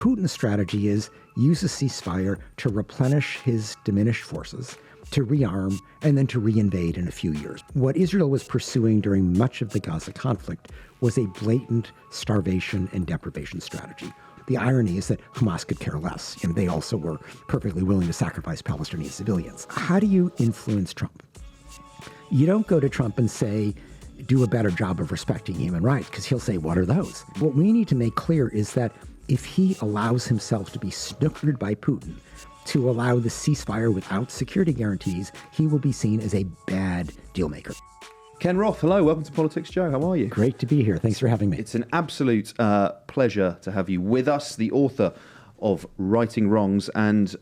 Putin's strategy is use a ceasefire to replenish his diminished forces, to rearm, and then to reinvade in a few years. What Israel was pursuing during much of the Gaza conflict was a blatant starvation and deprivation strategy. The irony is that Hamas could care less, and they also were perfectly willing to sacrifice Palestinian civilians. How do you influence Trump? You don't go to Trump and say, do a better job of respecting human rights, because he'll say, what are those? What we need to make clear is that if he allows himself to be snookered by Putin to allow the ceasefire without security guarantees, he will be seen as a bad deal maker. Ken Roth, hello, welcome to Politics Joe. How are you? Great to be here. Thanks for having me. It's an absolute pleasure to have you with us, the author of Righting Wrongs and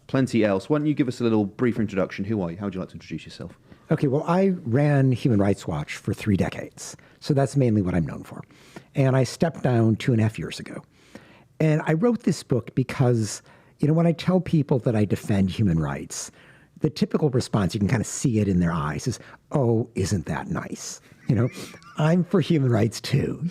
plenty else. Why don't you give us a little brief introduction? Who are you? How would you like to introduce yourself? Okay, well, I ran Human Rights Watch for 3 decades, so that's mainly what I'm known for. And I stepped down 2.5 years ago. And I wrote this book because, when I tell people that I defend human rights, the typical response, you can kind of see it in their eyes, is, oh, isn't that nice? I'm for human rights too,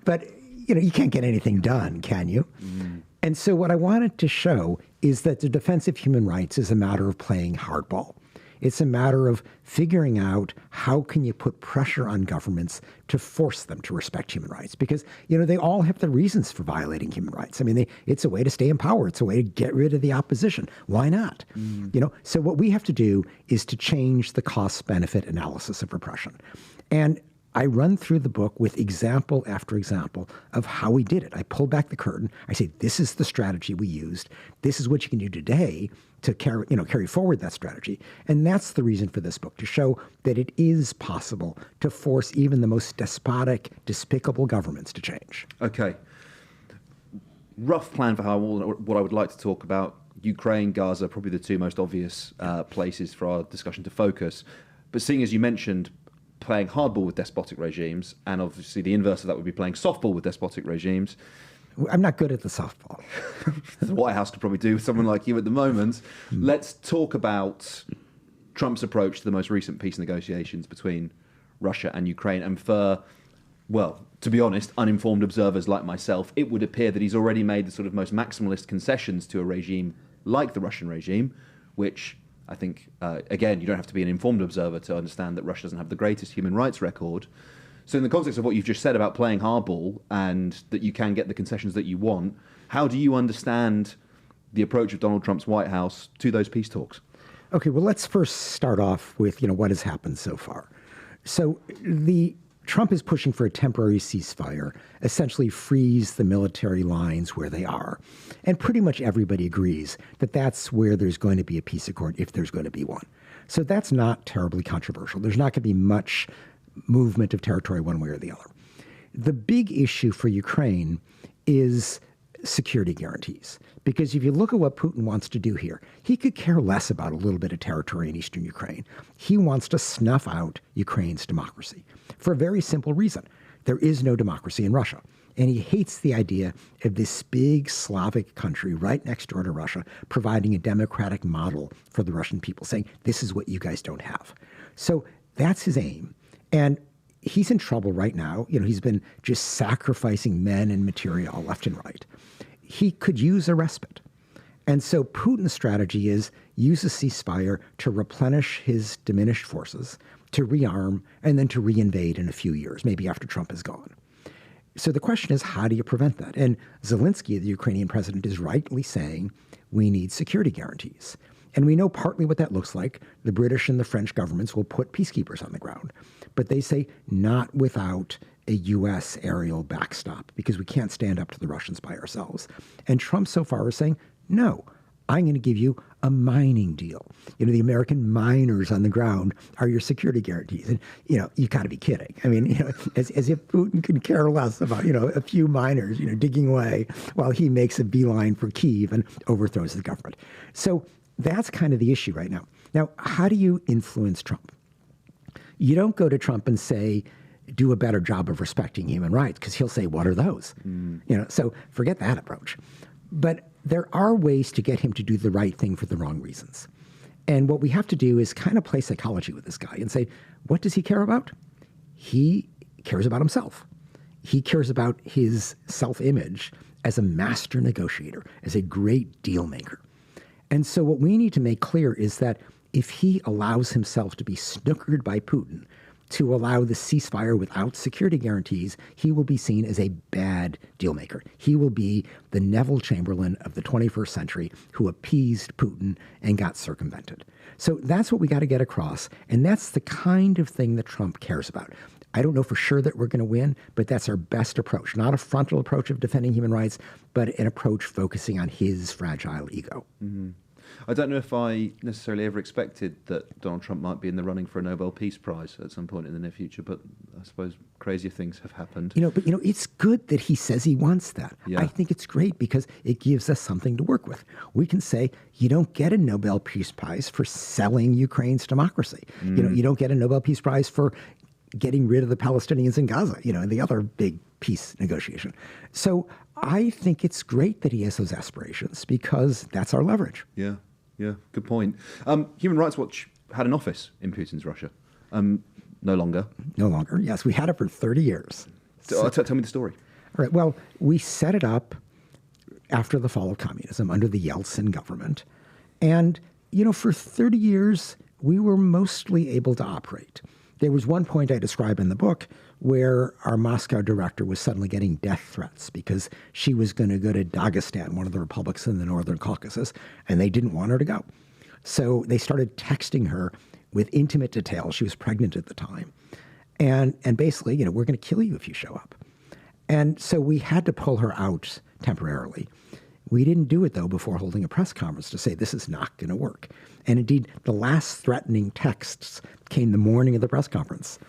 but, you can't get anything done, can you? Mm. And so what I wanted to show is that the defense of human rights is a matter of playing hardball. It's a matter of figuring out how can you put pressure on governments to force them to respect human rights, because, they all have their reasons for violating human rights. I mean, it's a way to stay in power. It's a way to get rid of the opposition. Why not? Mm. So what we have to do is to change the cost-benefit analysis of repression. And I run through the book with example after example of how we did it. I pull back the curtain. I say, this is the strategy we used. This is what you can do today to carry forward that strategy. And that's the reason for this book, to show that it is possible to force even the most despotic, despicable governments to change. Okay. Rough plan for what I would like to talk about. Ukraine, Gaza, probably the two most obvious places for our discussion to focus. But seeing as you mentioned playing hardball with despotic regimes, and obviously the inverse of that would be playing softball with despotic regimes. I'm not good at the softball. The White House could probably do with someone like you at the moment. Let's talk about Trump's approach to the most recent peace negotiations between Russia and Ukraine. And for, well, to be honest, uninformed observers like myself, it would appear that he's already made the sort of most maximalist concessions to a regime like the Russian regime, which I think, again, you don't have to be an informed observer to understand that Russia doesn't have the greatest human rights record. So in the context of what you've just said about playing hardball and that you can get the concessions that you want, how do you understand the approach of Donald Trump's White House to those peace talks? Okay, well, let's first start off with, what has happened so far. So Trump is pushing for a temporary ceasefire, essentially freeze the military lines where they are. And pretty much everybody agrees that that's where there's going to be a peace accord, if there's going to be one. So that's not terribly controversial. There's not going to be much movement of territory one way or the other. The big issue for Ukraine is security guarantees. Because if you look at what Putin wants to do here, he could care less about a little bit of territory in eastern Ukraine. He wants to snuff out Ukraine's democracy for a very simple reason. There is no democracy in Russia. And he hates the idea of this big Slavic country right next door to Russia providing a democratic model for the Russian people, saying, this is what you guys don't have. So that's his aim. And he's in trouble right now. He's been just sacrificing men and material left and right. He could use a respite. And so Putin's strategy is use a ceasefire to replenish his diminished forces, to rearm, and then to reinvade in a few years, maybe after Trump is gone. So the question is, how do you prevent that? And Zelensky, the Ukrainian president, is rightly saying we need security guarantees. And we know partly what that looks like. The British and the French governments will put peacekeepers on the ground. But they say not without a U.S. aerial backstop, because we can't stand up to the Russians by ourselves. And Trump so far is saying, no, I'm going to give you a mining deal. The American miners on the ground are your security guarantees. And, you got to be kidding. I mean, as if Putin can care less about, a few miners, digging away while he makes a beeline for Kyiv and overthrows the government. So that's kind of the issue right now. Now, how do you influence Trump? You don't go to Trump and say, do a better job of respecting human rights, because he'll say, what are those? So forget that approach. But there are ways to get him to do the right thing for the wrong reasons. And what we have to do is kind of play psychology with this guy and say, what does he care about? He cares about himself. He cares about his self-image as a master negotiator, as a great deal maker. And so what we need to make clear is that if he allows himself to be snookered by Putin to allow the ceasefire without security guarantees, he will be seen as a bad deal maker. He will be the Neville Chamberlain of the 21st century who appeased Putin and got circumvented. So that's what we got to get across. And that's the kind of thing that Trump cares about. I don't know for sure that we're going to win, but that's our best approach. Not a frontal approach of defending human rights, but an approach focusing on his fragile ego. Mm-hmm. I don't know if I necessarily ever expected that Donald Trump might be in the running for a Nobel Peace Prize at some point in the near future, but I suppose crazier things have happened. But it's good that he says he wants that. Yeah. I think it's great because it gives us something to work with. We can say, you don't get a Nobel Peace Prize for selling Ukraine's democracy. You don't get a Nobel Peace Prize for getting rid of the Palestinians in Gaza, and the other big peace negotiation. So I think it's great that he has those aspirations because that's our leverage. Yeah, good point. Human Rights Watch had an office in Putin's Russia. No longer. No longer, yes. We had it for 30 years. So, tell me the story. All right, well, we set it up after the fall of communism under the Yeltsin government. And, for 30 years, we were mostly able to operate. There was one point I describe in the book where our Moscow director was suddenly getting death threats because she was going to go to Dagestan, one of the republics in the Northern Caucasus, and they didn't want her to go. So they started texting her with intimate detail. She was pregnant at the time. And basically, we're going to kill you if you show up. And so we had to pull her out temporarily. We didn't do it, though, before holding a press conference to say this is not going to work. And indeed, the last threatening texts came the morning of the press conference.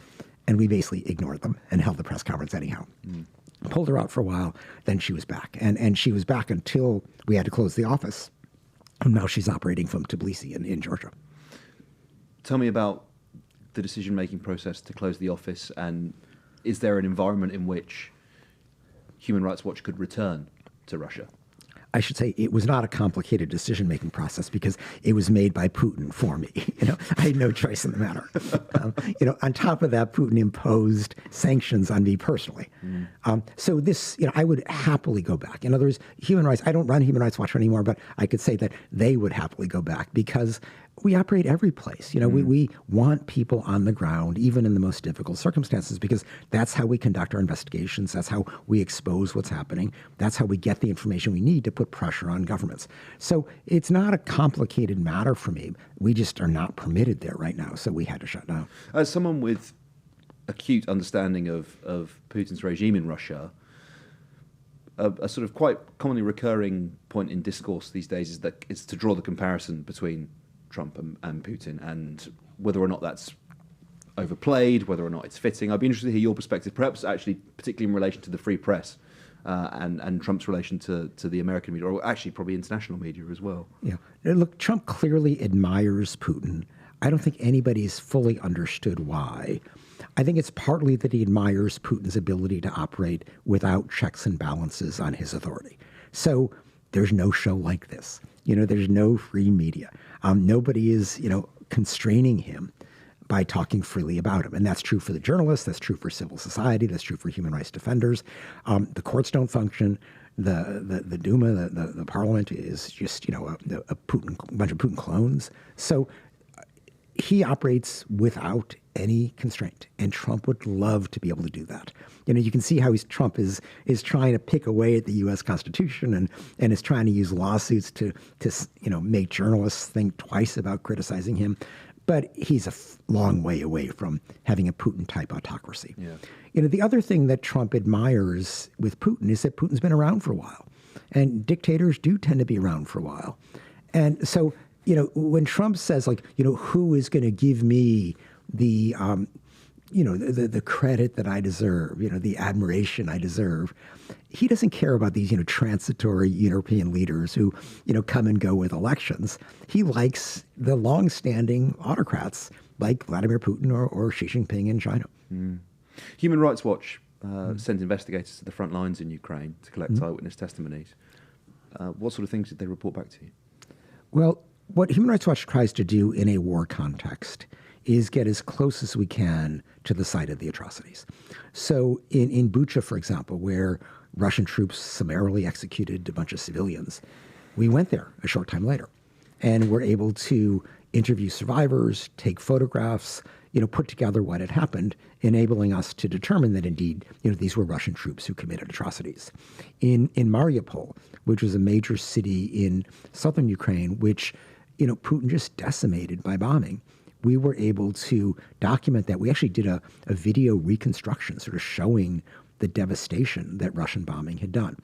And we basically ignored them and held the press conference anyhow. Pulled her out for a while, then she was back. And she was back until we had to close the office. And now she's operating from Tbilisi in Georgia. Tell me about the decision-making process to close the office, and is there an environment in which Human Rights Watch could return to Russia? I should say it was not a complicated decision-making process because it was made by Putin for me. I had no choice in the matter. On top of that, Putin imposed sanctions on me personally. So this, I would happily go back. In other words, Human Rights, I don't run Human Rights Watch anymore, but I could say that they would happily go back because we operate every place. We want people on the ground, even in the most difficult circumstances, because that's how we conduct our investigations. That's how we expose what's happening. That's how we get the information we need to put pressure on governments. So it's not a complicated matter for me. We just are not permitted there right now, so we had to shut down. As someone with acute understanding of Putin's regime in Russia, a sort of quite commonly recurring point in discourse these days is that it's to draw the comparison between Trump and Putin, and whether or not that's overplayed, whether or not it's fitting. I'd be interested to hear your perspective, perhaps actually particularly in relation to the free press and Trump's relation to the American media, or actually probably international media as well. Yeah. Look, Trump clearly admires Putin. I don't think anybody's fully understood why. I think it's partly that he admires Putin's ability to operate without checks and balances on his authority. So there's no show like this. There's no free media. Nobody is, constraining him by talking freely about him. And that's true for the journalists. That's true for civil society. That's true for human rights defenders. The courts don't function. The Duma, the parliament is just, a bunch of Putin clones. So he operates without any constraint, and Trump would love to be able to do that. You can see how Trump is trying to pick away at the U.S. Constitution and is trying to use lawsuits to make journalists think twice about criticizing him. But he's a long way away from having a Putin-type autocracy. Yeah. The other thing that Trump admires with Putin is that Putin's been around for a while, and dictators do tend to be around for a while. And so, when Trump says, who is going to give me the credit that I deserve, the admiration I deserve, he doesn't care about these, transitory European leaders who, come and go with elections. He likes the longstanding autocrats like Vladimir Putin or Xi Jinping in China. Human Rights Watch sent investigators to the front lines in Ukraine to collect eyewitness testimonies. What sort of things did they report back to you? Well, what Human Rights Watch tries to do in a war context is get as close as we can to the site of the atrocities. So in Bucha, for example, where Russian troops summarily executed a bunch of civilians. We went there a short time later and were able to interview survivors, take photographs, put together what had happened, enabling us to determine that indeed, these were Russian troops who committed atrocities. In Mariupol, which was a major city in southern Ukraine, which, Putin just decimated by bombing, we were able to document that. We actually did a video reconstruction sort of showing the devastation that Russian bombing had done.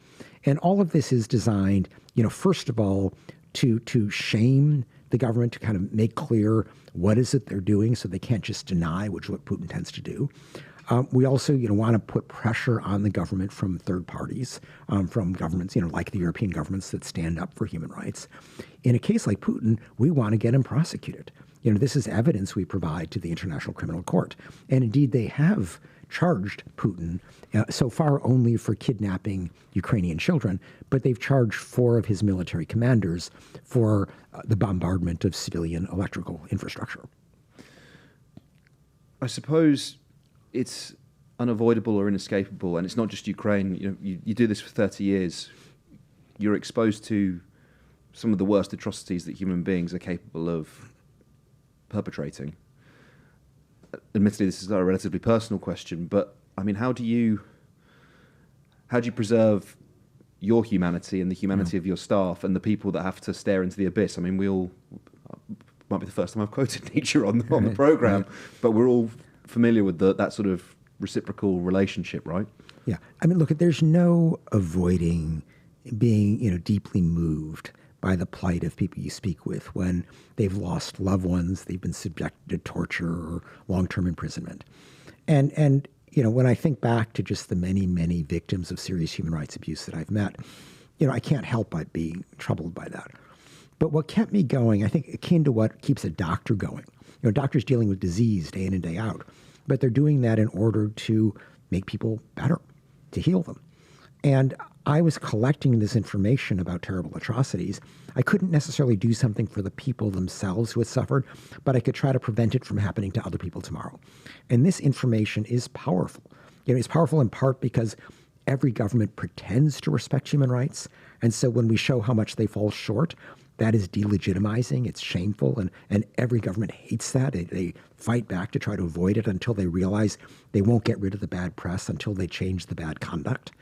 And all of this is designed, first of all, to shame the government, to kind of make clear what is it they're doing so they can't just deny, which is what Putin tends to do. We also, want to put pressure on the government from third parties, from governments, like the European governments that stand up for human rights. In a case like Putin, we want to get him prosecuted. This is evidence we provide to the International Criminal Court. And indeed, they have charged Putin so far only for kidnapping Ukrainian children, but they've charged 4 of his military commanders for the bombardment of civilian electrical infrastructure. I suppose it's unavoidable or inescapable, and it's not just Ukraine. You do this for 30 years. You're exposed to some of the worst atrocities that human beings are capable of perpetrating. Admittedly, this is a relatively personal question, but I mean, how do you preserve your humanity and the humanity of your staff and the people that have to stare into the abyss? I mean, we all, might be the first time I've quoted Nietzsche on the program, but we're all familiar with that sort of reciprocal relationship, right? Yeah. I mean, look, there's no avoiding being, deeply moved by the plight of people you speak with when they've lost loved ones, they've been subjected to torture or long-term imprisonment. And when I think back to just the many, many victims of serious human rights abuse that I've met, I can't help but being troubled by that. But what kept me going, I think akin to what keeps a doctor going. Doctors dealing with disease day in and day out, but they're doing that in order to make people better, to heal them. And I was collecting this information about terrible atrocities. I couldn't necessarily do something for the people themselves who had suffered, but I could try to prevent it from happening to other people tomorrow. And this information is powerful. It's powerful in part because every government pretends to respect human rights. And so when we show how much they fall short, that is delegitimizing, it's shameful, and every government hates that. They fight back to try to avoid it until they realize they won't get rid of the bad press until they change the bad conduct.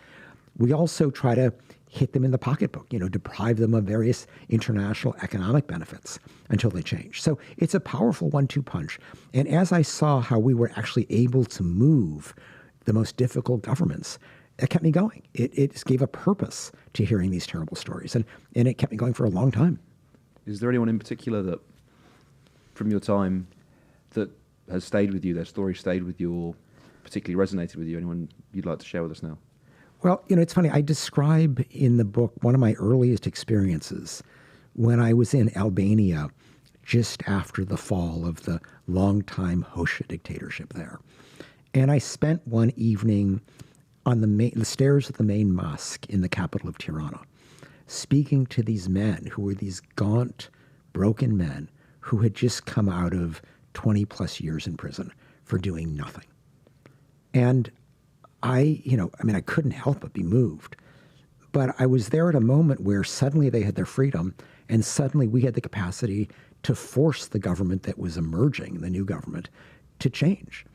We also try to hit them in the pocketbook, deprive them of various international economic benefits until they change. So it's a powerful 1-2 punch. And as I saw how we were actually able to move the most difficult governments, it kept me going. It just gave a purpose to hearing these terrible stories. And it kept me going for a long time. Is there anyone in particular that, from your time, that has stayed with you, their story stayed with you, or particularly resonated with you? Anyone you'd like to share with us now? Well, it's funny. I describe in the book one of my earliest experiences when I was in Albania just after the fall of the longtime Hoxha dictatorship there. And I spent one evening on the stairs of the main mosque in the capital of Tirana, speaking to these men who were these gaunt, broken men who had just come out of 20 plus years in prison for doing nothing. And I couldn't help but be moved. But I was there at a moment where suddenly they had their freedom, and suddenly we had the capacity to force the government that was emerging, the new government, to change.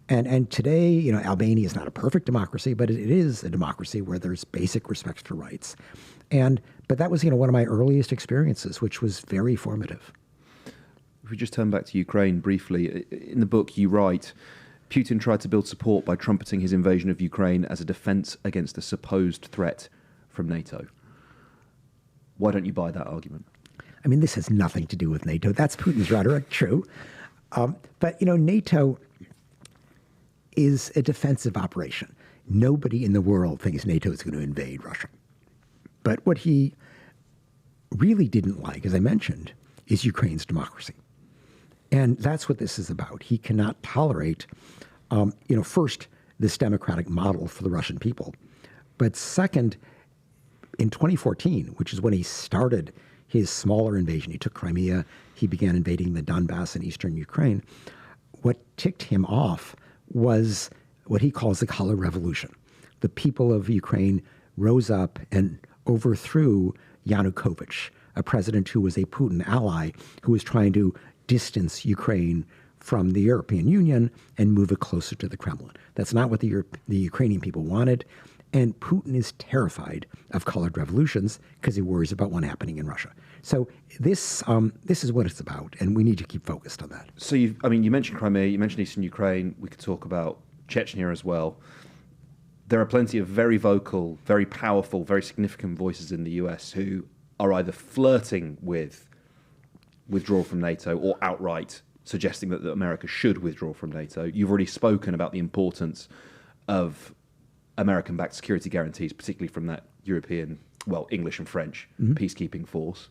And today, Albania is not a perfect democracy, but it is a democracy where there's basic respect for rights. But that was, one of my earliest experiences, which was very formative. If we just turn back to Ukraine briefly, in the book you write, Putin tried to build support by trumpeting his invasion of Ukraine as a defense against a supposed threat from NATO. Why don't you buy that argument? I mean, this has nothing to do with NATO. That's Putin's rhetoric, true. But, NATO is a defensive operation. Nobody in the world thinks NATO is going to invade Russia. But what he really didn't like, as I mentioned, is Ukraine's democracy. And that's what this is about. He cannot tolerate, first, this democratic model for the Russian people. But second, in 2014, which is when he started his smaller invasion, he took Crimea, he began invading the Donbass in eastern Ukraine, what ticked him off was what he calls the color revolution. The people of Ukraine rose up and overthrew Yanukovych, a president who was a Putin ally who was trying to distance Ukraine from the European Union and move it closer to the Kremlin. That's not what the Ukrainian people wanted. And Putin is terrified of colored revolutions because he worries about one happening in Russia. So this is what it's about, and we need to keep focused on that. So you mentioned Crimea, you mentioned Eastern Ukraine. We could talk about Chechnya as well. There are plenty of very vocal, very powerful, very significant voices in the US who are either flirting with withdrawal from NATO or outright suggesting that America should withdraw from NATO. You've already spoken about the importance of American-backed security guarantees, particularly from that European, well, English and French peacekeeping force.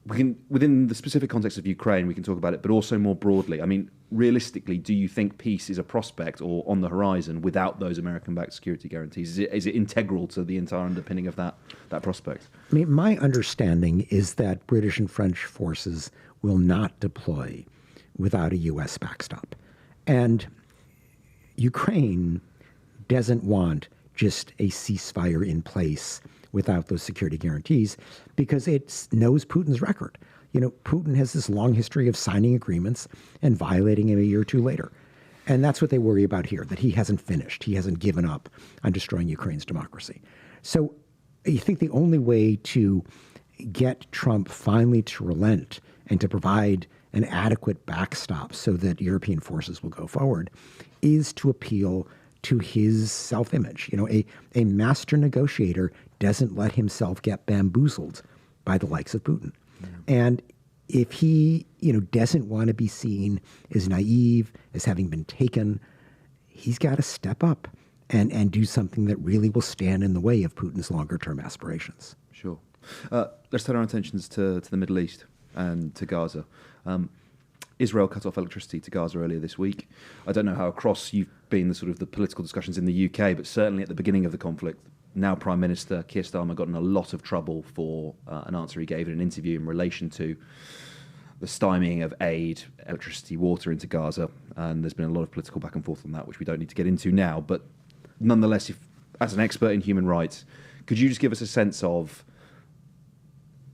We can, within the specific context of Ukraine, we can talk about it, but also more broadly. I mean, realistically, do you think peace is a prospect or on the horizon without those American-backed security guarantees? Is it integral to the entire underpinning of that prospect? I mean, my understanding is that British and French forces will not deploy without a U.S. backstop. And Ukraine doesn't want just a ceasefire in place without those security guarantees because it knows Putin's record. You know, Putin has this long history of signing agreements and violating them a year or two later. And that's what they worry about here, that he hasn't finished. He hasn't given up on destroying Ukraine's democracy. So I think the only way to get Trump finally to relent and to provide an adequate backstop so that European forces will go forward is to appeal to his self-image. You know, a master negotiator doesn't let himself get bamboozled by the likes of Putin. Yeah. And if he, doesn't want to be seen as naive, as having been taken, he's got to step up and do something that really will stand in the way of Putin's longer-term aspirations. Sure. Let's turn our attentions to the Middle East and to Gaza. Israel cut off electricity to Gaza earlier this week. I don't know how across you've been the political discussions in the UK, but certainly at the beginning of the conflict, now Prime Minister Keir Starmer got in a lot of trouble for an answer he gave in an interview in relation to the stymieing of aid, electricity, water into Gaza. And there's been a lot of political back and forth on that, which we don't need to get into now. But nonetheless, as an expert in human rights, could you just give us a sense of,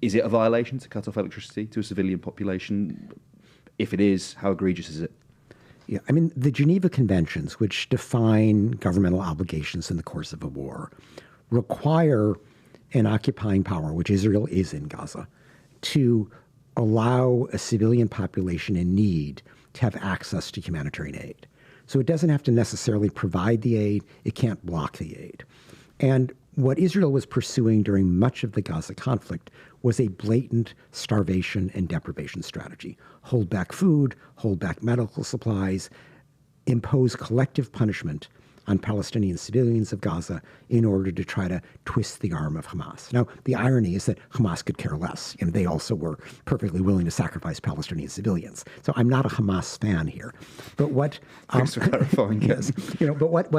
is it a violation to cut off electricity to a civilian population? If it is, how egregious is it? Yeah, I mean, the Geneva Conventions, which define governmental obligations in the course of a war, require an occupying power, which Israel is in Gaza, to allow a civilian population in need to have access to humanitarian aid. So it doesn't have to necessarily provide the aid, it can't block the aid. And what Israel was pursuing during much of the Gaza conflict was a blatant starvation and deprivation strategy. Hold back food, hold back medical supplies, impose collective punishment on Palestinian civilians of Gaza in order to try to twist the arm of Hamas. Now, the irony is that Hamas could care less. They also were perfectly willing to sacrifice Palestinian civilians. So I'm not a Hamas fan here. But what... Thanks for clarifying. Yes. But what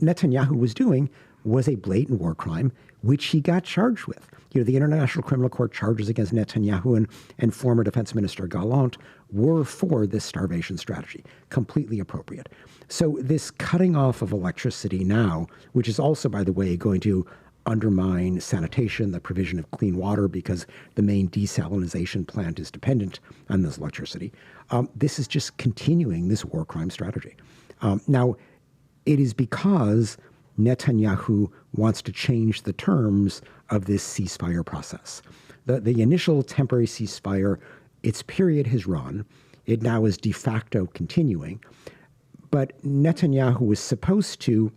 Netanyahu was doing was a blatant war crime, which he got charged with. The International Criminal Court charges against Netanyahu and former Defense Minister Gallant were for this starvation strategy, completely appropriate. So this cutting off of electricity now, which is also, by the way, going to undermine sanitation, the provision of clean water, because the main desalinization plant is dependent on this electricity. This is just continuing this war crime strategy. Now, it is because Netanyahu wants to change the terms of this ceasefire process. The initial temporary ceasefire, its period has run. It now is de facto continuing. But Netanyahu was supposed to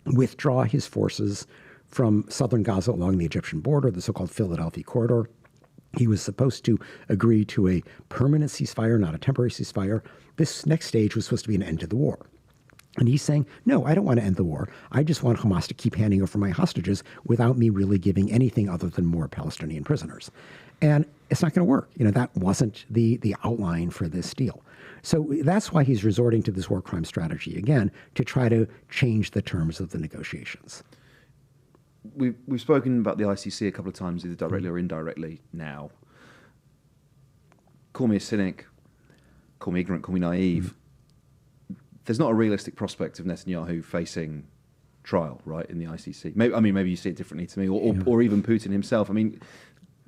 withdraw his forces from southern Gaza along the Egyptian border, the so-called Philadelphia corridor. He was supposed to agree to a permanent ceasefire, not a temporary ceasefire. This next stage was supposed to be an end to the war. And he's saying, no, I don't want to end the war. I just want Hamas to keep handing over my hostages without me really giving anything other than more Palestinian prisoners. And it's not going to work. That wasn't the outline for this deal. So that's why he's resorting to this war crime strategy again, to try to change the terms of the negotiations. We've spoken about the ICC a couple of times, either directly or indirectly now. Call me a cynic, call me ignorant, call me naive. There's not a realistic prospect of Netanyahu facing trial, right, in the ICC. Maybe you see it differently to me, or even Putin himself. I mean,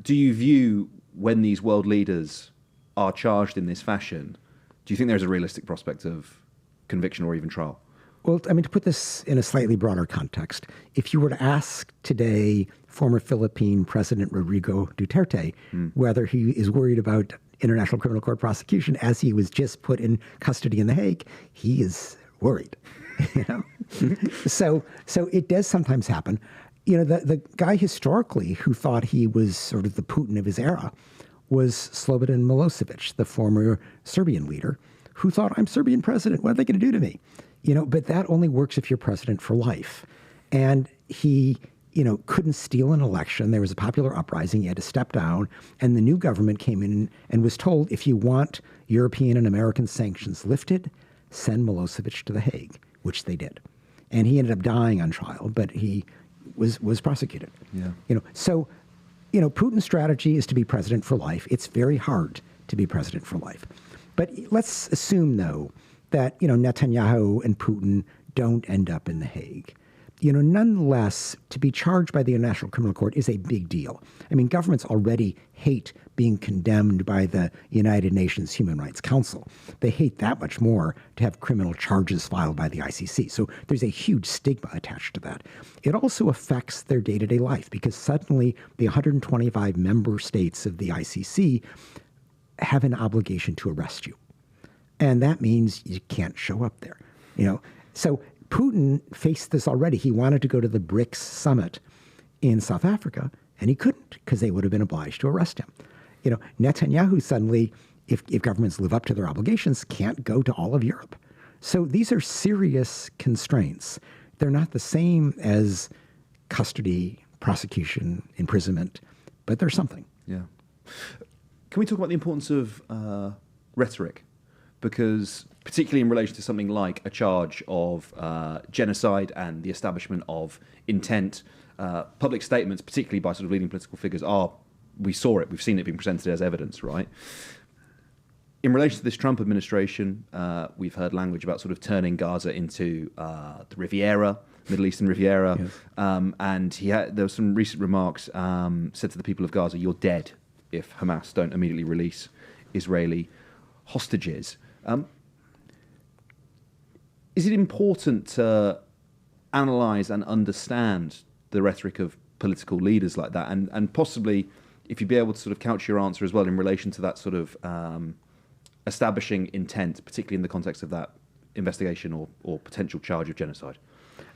do you view when these world leaders are charged in this fashion, do you think there's a realistic prospect of conviction or even trial? Well, I mean, to put this in a slightly broader context, if you were to ask today former Philippine President Rodrigo Duterte whether he is worried about International Criminal Court prosecution as he was just put in custody in The Hague, he is worried. You know? So it does sometimes happen. You know, the guy historically who thought he was sort of the Putin of his era was Slobodan Milosevic, the former Serbian leader, who thought, I'm Serbian president, what are they going to do to me? You know, but that only works if you're president for life. And he, you know, couldn't steal an election. There was a popular uprising. He had to step down. And the new government came in and was told, if you want European and American sanctions lifted, send Milosevic to The Hague, which they did. And he ended up dying on trial, but he was prosecuted. Yeah. You know, so, you know, Putin's strategy is to be president for life. It's very hard to be president for life. But let's assume, though, that, you know, Netanyahu and Putin don't end up in The Hague. You know, nonetheless, to be charged by the International Criminal Court is a big deal. I mean, governments already hate being condemned by the United Nations Human Rights Council. They hate that much more to have criminal charges filed by the ICC. So there's a huge stigma attached to that. It also affects their day-to-day life because suddenly the 125 member states of the ICC have an obligation to arrest you. And that means you can't show up there, you know. So Putin faced this already. He wanted to go to the BRICS summit in South Africa, and he couldn't because they would have been obliged to arrest him. You know, Netanyahu suddenly, if governments live up to their obligations, can't go to all of Europe. So these are serious constraints. They're not the same as custody, prosecution, imprisonment, but they're something. Yeah. Can we talk about the importance of rhetoric? Because particularly in relation to something like a charge of genocide and the establishment of intent, public statements, particularly by sort of leading political figures, we saw it, we've seen it being presented as evidence, right? In relation to this Trump administration, we've heard language about sort of turning Gaza into the Riviera, Middle Eastern Riviera, yes. And there were some recent remarks said to the people of Gaza, you're dead if Hamas don't immediately release Israeli hostages. Is it important to analyse and understand the rhetoric of political leaders like that? And possibly, if you'd be able to sort of couch your answer as well in relation to that sort of establishing intent, particularly in the context of that investigation or potential charge of genocide.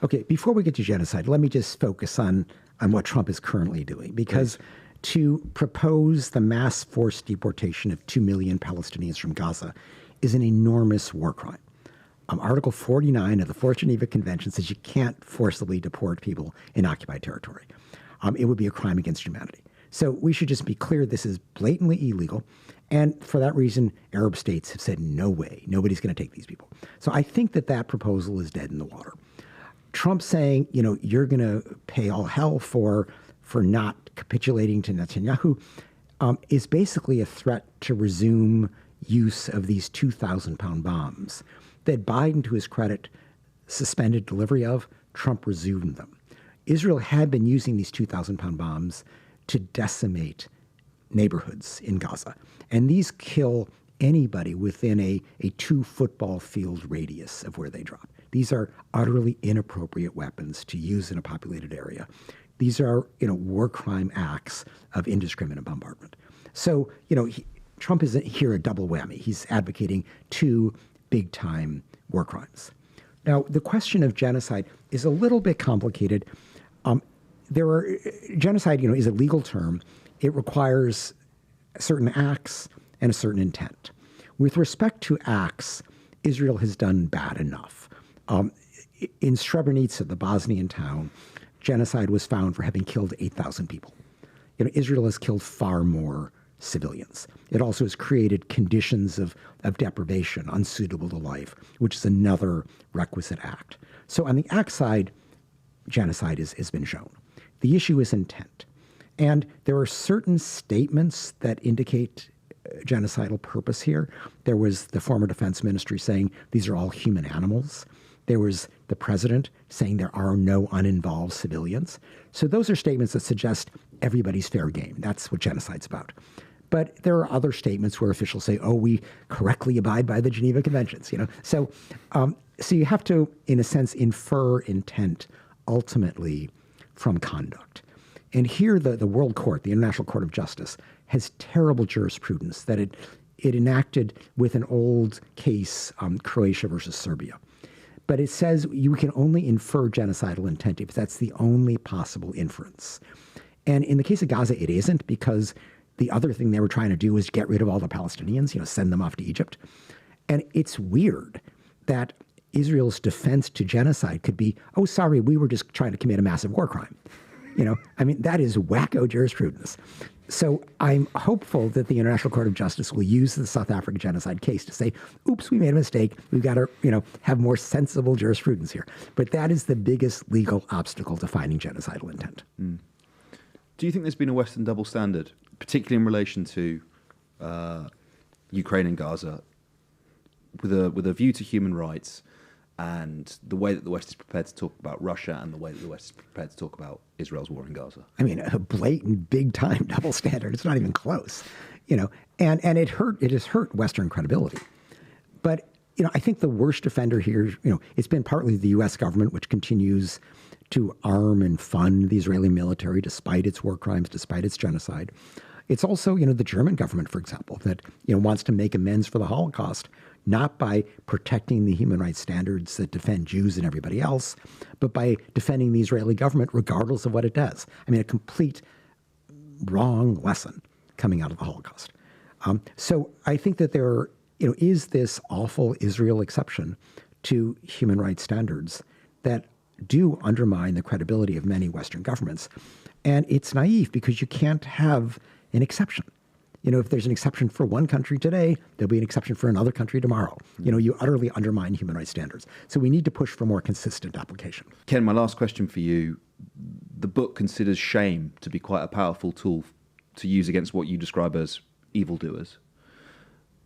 Okay, before we get to genocide, let me just focus on what Trump is currently doing. Because to propose the mass forced deportation of 2 million Palestinians from Gaza is an enormous war crime. Article 49 of the Fourth Geneva Convention says you can't forcibly deport people in occupied territory. It would be a crime against humanity. So we should just be clear this is blatantly illegal. And for that reason, Arab states have said, no way, nobody's going to take these people. So I think that proposal is dead in the water. Trump saying, you know, you're going to pay all hell for not capitulating to Netanyahu is basically a threat to resume use of these 2,000-pound bombs that Biden, to his credit, suspended delivery of. Trump resumed them. Israel had been using these 2,000-pound bombs to decimate neighborhoods in Gaza. And these kill anybody within a 2 football field radius of where they drop. These are utterly inappropriate weapons to use in a populated area. These are, you know, war crime acts of indiscriminate bombardment. So, you know, Trump is here a double whammy. He's advocating 2 big-time war crimes. Now, the question of genocide is a little bit complicated. Genocide, you know, is a legal term. It requires certain acts and a certain intent. With respect to acts, Israel has done bad enough. In Srebrenica, the Bosnian town, genocide was found for having killed 8,000 people. You know, Israel has killed far more civilians. It also has created conditions of deprivation unsuitable to life, which is another requisite act. So on the act side, genocide has been shown. The issue is intent. And there are certain statements that indicate genocidal purpose here. There was the former defense ministry saying these are all human animals. There was the president saying there are no uninvolved civilians. So those are statements that suggest everybody's fair game. That's what genocide's about. But there are other statements where officials say, oh, we correctly abide by the Geneva Conventions, So you have to, in a sense, infer intent ultimately from conduct. And here the World Court, the International Court of Justice, has terrible jurisprudence that it enacted with an old case, Croatia versus Serbia. But it says you can only infer genocidal intent if that's the only possible inference. And in the case of Gaza, it isn't, because the other thing they were trying to do was get rid of all the Palestinians, send them off to Egypt. And it's weird that Israel's defense to genocide could be, oh, sorry, we were just trying to commit a massive war crime. That is wacko jurisprudence. So I'm hopeful that the International Court of Justice will use the South African genocide case to say, oops, we made a mistake. We've got to, have more sensible jurisprudence here. But that is the biggest legal obstacle to finding genocidal intent. Mm. Do you think there's been a Western double standard, particularly in relation to Ukraine and Gaza, with a view to human rights and the way that the West is prepared to talk about Russia and the way that the West is prepared to talk about Israel's war in Gaza? A blatant, big-time double standard. It's not even close, and it has hurt Western credibility. But, I think the worst offender here, it's been partly the U.S. government, which continues to arm and fund the Israeli military despite its war crimes, despite its genocide. It's also, the German government, for example, that, wants to make amends for the Holocaust, not by protecting the human rights standards that defend Jews and everybody else, but by defending the Israeli government regardless of what it does. A complete wrong lesson coming out of the Holocaust. So I think that there, is this awful Israel exception to human rights standards that do undermine the credibility of many Western governments. And it's naive because you can't have an exception. If there's an exception for one country today, there'll be an exception for another country tomorrow. You utterly undermine human rights standards. So we need to push for more consistent application. Ken, my last question for you. The book considers shame to be quite a powerful tool to use against what you describe as evildoers.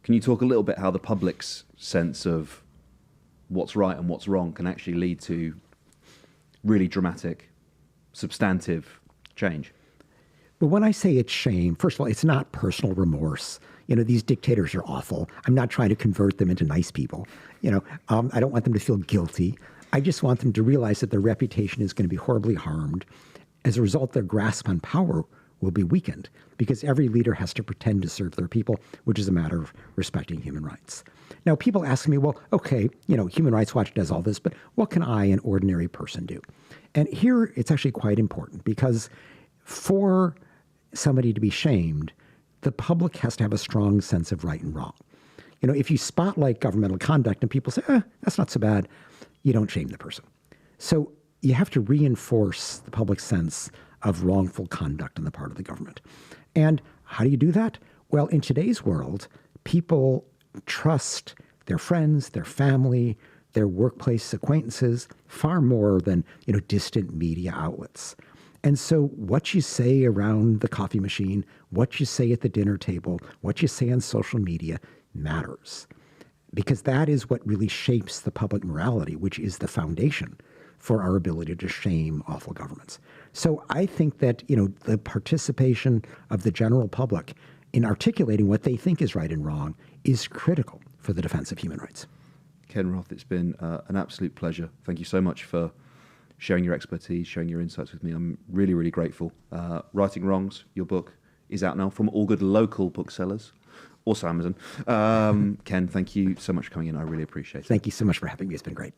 Can you talk a little bit how the public's sense of what's right and what's wrong can actually lead to really dramatic, substantive change? But when I say it's shame, first of all, it's not personal remorse. These dictators are awful. I'm not trying to convert them into nice people. I don't want them to feel guilty. I just want them to realize that their reputation is going to be horribly harmed. As a result, their grasp on power will be weakened because every leader has to pretend to serve their people, which is a matter of respecting human rights. Now, people ask me, well, okay, Human Rights Watch does all this, but what can I, an ordinary person, do? And here it's actually quite important because for somebody to be shamed, the public has to have a strong sense of right and wrong. If you spotlight governmental conduct and people say, that's not so bad, you don't shame the person. So you have to reinforce the public sense of wrongful conduct on the part of the government. And how do you do that? Well, in today's world, people trust their friends, their family, their workplace acquaintances far more than, distant media outlets. And so what you say around the coffee machine, what you say at the dinner table, what you say on social media matters. Because that is what really shapes the public morality, which is the foundation for our ability to shame awful governments. So I think that, the participation of the general public in articulating what they think is right and wrong is critical for the defense of human rights. Ken Roth, it's been an absolute pleasure. Thank you so much for sharing your expertise, sharing your insights with me. I'm really, really grateful. Righting Wrongs, your book, is out now from all good local booksellers, also Amazon. Ken, thank you so much for coming in. I really appreciate it. Thank you so much for having me. It's been great.